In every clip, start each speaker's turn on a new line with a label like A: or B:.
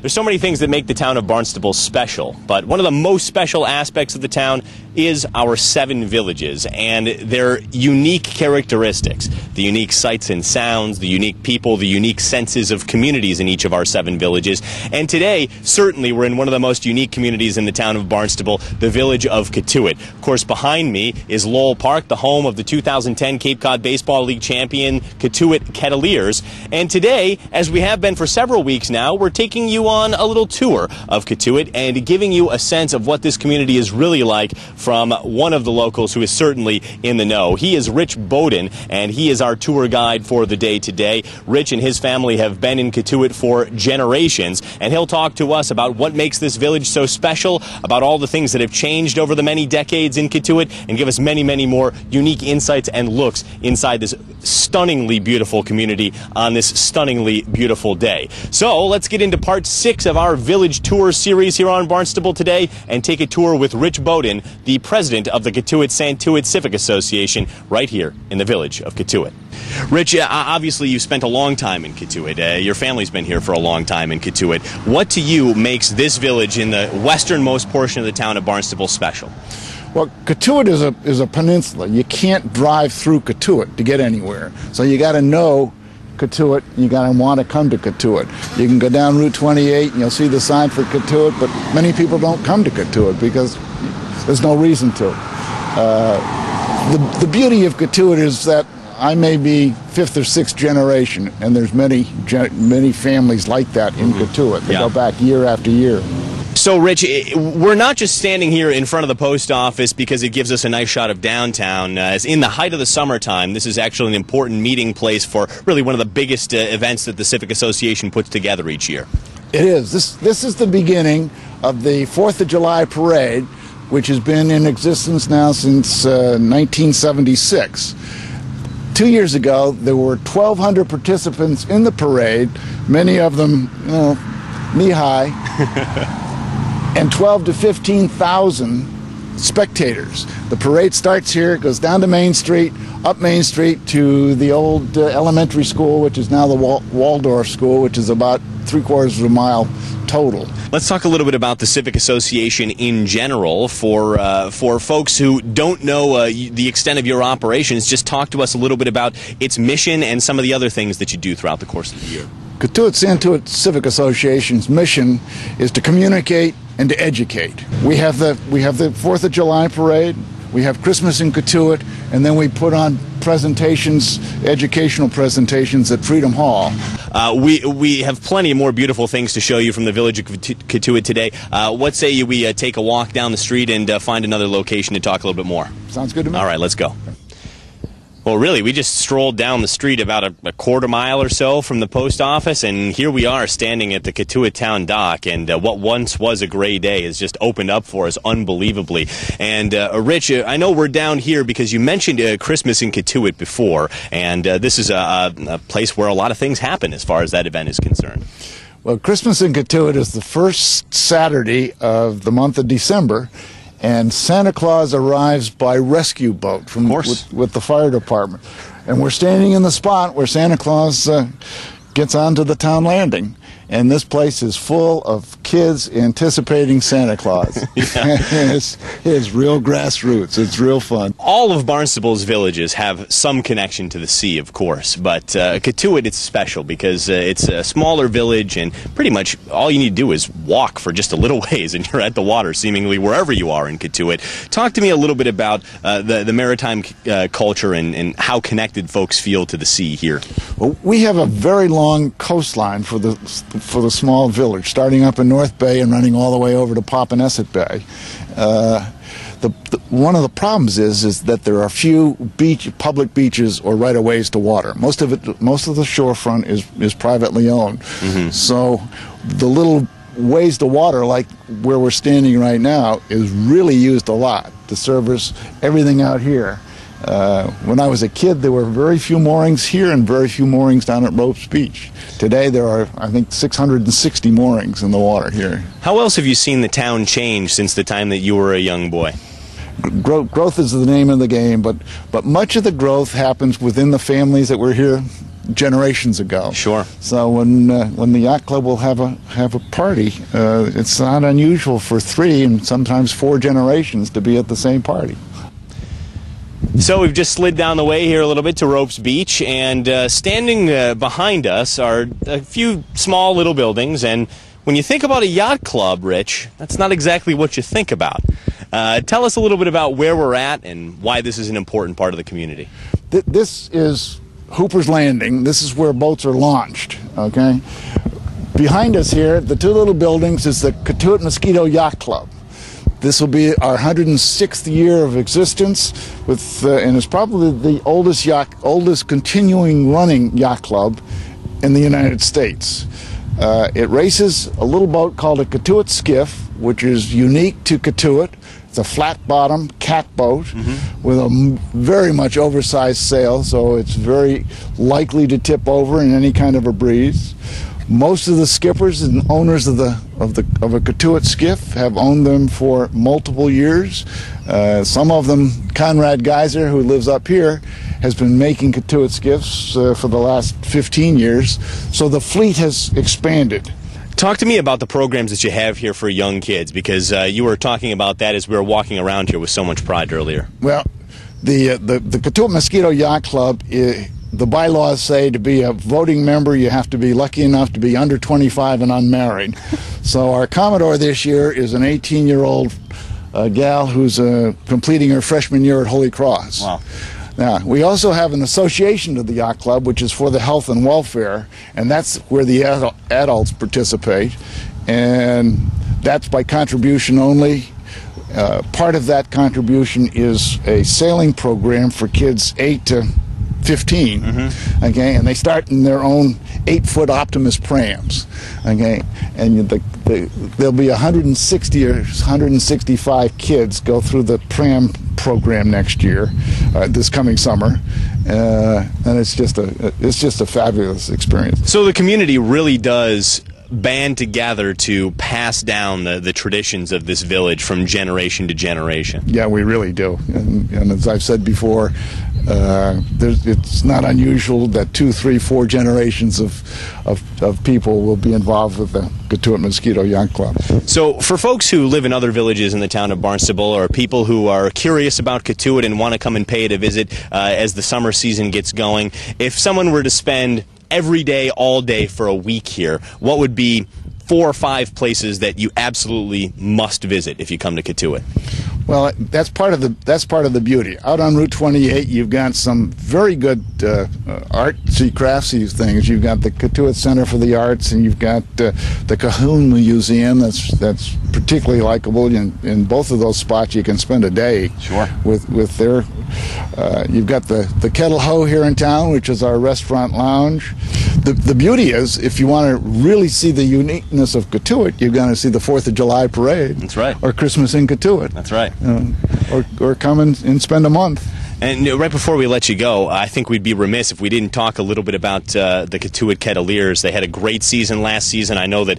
A: There's so many things that make the town of Barnstable special, but one of the most special aspects of the town is our 7 villages and their unique characteristics, the unique sights and sounds, the unique people, the unique senses of communities in each of our 7 villages. And today, certainly, we're in one of the most unique communities in the town of Barnstable, the village of Cotuit. Of course, behind me is Lowell Park, the home of the 2010 Cape Cod Baseball League champion Cotuit Kettleers. And today, as we have been for several weeks now, we're taking you on a little tour of Cotuit and giving you a sense of what this community is really like from one of the locals who is certainly in the know. He is Rich Bowden, and he is our tour guide for the day today. Rich and his family have been in Cotuit for generations, and he'll talk to us about what makes this village so special, about all the things that have changed over the many decades in Cotuit, and give us many, many more unique insights and looks inside this stunningly beautiful community on this stunningly beautiful day. So let's get into part 6 of our village tour series here on Barnstable Today and take a tour with Rich Bowden, the president of the Cotuit-Santuit Civic Association, right here in the village of Cotuit. Rich, obviously you've spent a long time in Cotuit. Your family's been here for a long time in Cotuit. What to you makes this village in the westernmost portion of the town of Barnstable special?
B: Well, Cotuit is a peninsula. You can't drive through Cotuit to get anywhere. So you got to know Cotuit. You got to want to come to Cotuit. You can go down Route 28 and you'll see the sign for Cotuit, but many people don't come to Cotuit because there's no reason to. The beauty of Cotuit is that I may be 5th or 6th generation, and there's many families like that in Cotuit. They go back year after year.
A: So, Rich, we're not just standing here in front of the post office because it gives us a nice shot of downtown. As in the height of the summertime, this is actually an important meeting place for really one of the biggest events that the Civic Association puts together each year.
B: It is. This is the beginning of the 4th of July parade, which has been in existence now since 1976. 2 years ago, there were 1,200 participants in the parade, many of them, knee-high, and 12 to 15,000 spectators. The parade starts here, goes down to Main Street, up Main Street to the old elementary school, which is now the Waldorf School, which is about 3/4 of a mile total.
A: Let's talk a little bit about the Civic Association in general. For folks who don't know the extent of your operations, just talk to us a little bit about its mission and some of the other things that you do throughout the course of the year.
B: Cotuit-Santuit Civic Association's mission is to communicate and to educate. We have the 4th of July parade, we have Christmas in Cotuit, and then we put on presentations, educational presentations at Freedom Hall.
A: We have plenty of more beautiful things to show you from the village of Cotuit today. What say we take a walk down the street and find another location to talk a little bit more?
B: Sounds good to me.
A: All right, let's go. Well, really, we just strolled down the street about a quarter mile or so from the post office, and here we are standing at the Cotuit Town Dock, and what once was a gray day has just opened up for us unbelievably. And Rich, I know we're down here because you mentioned Christmas in Cotuit before, and this is a place where a lot of things happen as far as that event is concerned.
B: Well, Christmas in Cotuit is the first Saturday of the month of December, and Santa Claus arrives by rescue boat from with the fire department. And we're standing in the spot where Santa Claus gets onto the town landing. And this place is full of kids anticipating Santa Claus. It's real grassroots. It's real fun.
A: All of Barnstable's villages have some connection to the sea, of course, but Cotuit, it's special because it's a smaller village, and pretty much all you need to do is walk for just a little ways, and you're at the water, seemingly wherever you are in Cotuit. Talk to me a little bit about the maritime culture and how connected folks feel to the sea here.
B: Well, we have a very long coastline for the small village, starting up in North Bay and running all the way over to Popponesset Bay. One of the problems is that there are few public beaches or right-of-ways to water. Most of the shorefront is privately owned. So the little ways to water, like where we're standing right now, is really used a lot to service everything out here. When I was a kid, there were very few moorings here and very few moorings down at Ropes Beach. Today, there are, I think, 660 moorings in the water here.
A: How else have you seen the town change since the time that you were a young boy?
B: Growth is the name of the game, but much of the growth happens within the families that were here generations ago.
A: Sure.
B: So when the yacht club will have a party, it's not unusual for 3 and sometimes 4 generations to be at the same party.
A: So we've just slid down the way here a little bit to Ropes Beach, and standing behind us are a few small little buildings, and when you think about a yacht club, Rich, that's not exactly what you think about. Tell us a little bit about where we're at and why this is an important part of the community.
B: This is Hooper's Landing. This is where boats are launched, okay? Behind us here, the 2 little buildings, is the Cotuit Mosquito Yacht Club. This will be our 106th year of existence, and it's probably the oldest continuing running yacht club in the United States. It races a little boat called a Cotuit skiff, which is unique to Cotuit. It's a flat-bottom catboat with a very much oversized sail, so it's very likely to tip over in any kind of a breeze. Most of the skippers and owners of a Cotuit skiff have owned them for multiple years. Some of them, Conrad Geiser, who lives up here, has been making Cotuit skiffs for the last 15 years. So the fleet has expanded.
A: Talk to me about the programs that you have here for young kids, because you were talking about that as we were walking around here with so much pride earlier.
B: Well, the Cotuit Mosquito Yacht Club, the bylaws say to be a voting member, you have to be lucky enough to be under 25 and unmarried. So our Commodore this year is an 18-year-old gal who's completing her freshman year at Holy Cross.
A: Wow.
B: Now, we also have an association to the yacht club, which is for the health and welfare, and that's where the adults participate, and that's by contribution only. Part of that contribution is a sailing program for kids 8 to 15, okay, and they start in their own 8-foot Optimus prams, okay, and there'll be 160 or 165 kids go through the pram program next year, this coming summer, and it's just a fabulous experience.
A: So the community really does band together to pass down the traditions of this village from generation to generation.
B: Yeah, we really do, and as I've said before, it's not unusual that 2, 3, 4 generations of people will be involved with the Cotuit Mosquito Yacht Club.
A: So for folks who live in other villages in the town of Barnstable, or people who are curious about Cotuit and want to come and pay it a visit as the summer season gets going, if someone were to spend every day, all day for a week here, what would be 4 or 5 places that you absolutely must visit if you come to Cotuit?
B: Well, that's part of the beauty. Out on Route 28, you've got some very good artsy, craftsy things. You've got the Cotuit Center for the Arts, and you've got the Cahoon Museum. That's particularly likable. In both of those spots, you can spend a day.
A: Sure.
B: With their. You've got the Kettle Ho here in town, which is our restaurant lounge. The beauty is, if you want to really see the uniqueness of Cotuit, you're going to see the 4th of July parade.
A: That's right.
B: Or Christmas in Cotuit.
A: That's right.
B: Or come and spend a month.
A: And right before we let you go, I think we'd be remiss if we didn't talk a little bit about the Cotuit Kettleers. They had a great season last season. I know that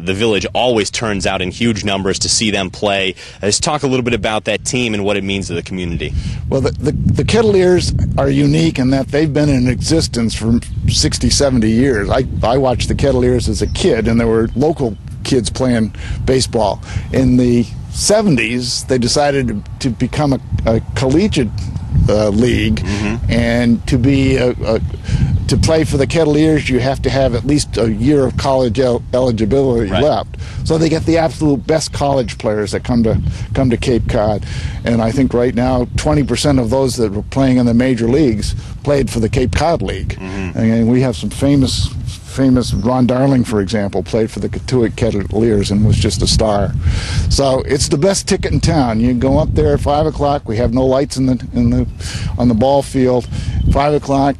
A: the village always turns out in huge numbers to see them play. Let's talk a little bit about that team and what it means to the community.
B: Well, the Kettleers are unique in that they've been in existence for 60, 70 years. I watched the Kettleers as a kid, and there were local kids playing baseball. In the 70s, they decided to become a collegiate league, and to play for the Kettleers, you have to have at least a year of college eligibility left. So they get the absolute best college players that come to Cape Cod, and I think right now 20% of those that were playing in the major leagues played for the Cape Cod League, and we have some famous Ron Darling, for example, played for the Cotuit Kettleers and was just a star. So it's the best ticket in town. You go up there at 5 o'clock. We have no lights on the ball field. 5 o'clock.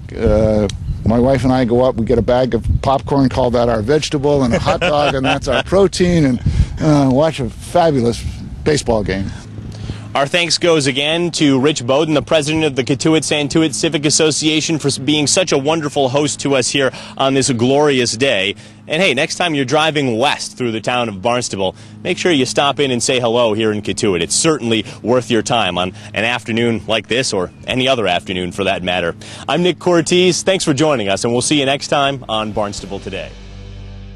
B: My wife and I go up. We get a bag of popcorn, call that our vegetable, and a hot dog, and that's our protein, and watch a fabulous baseball game.
A: Our thanks goes again to Rich Bowden, the president of the Cotuit-Santuit Civic Association, for being such a wonderful host to us here on this glorious day. And hey, next time you're driving west through the town of Barnstable, make sure you stop in and say hello here in Cotuit. It's certainly worth your time on an afternoon like this, or any other afternoon for that matter. I'm Nick Cortez. Thanks for joining us, and we'll see you next time on Barnstable Today.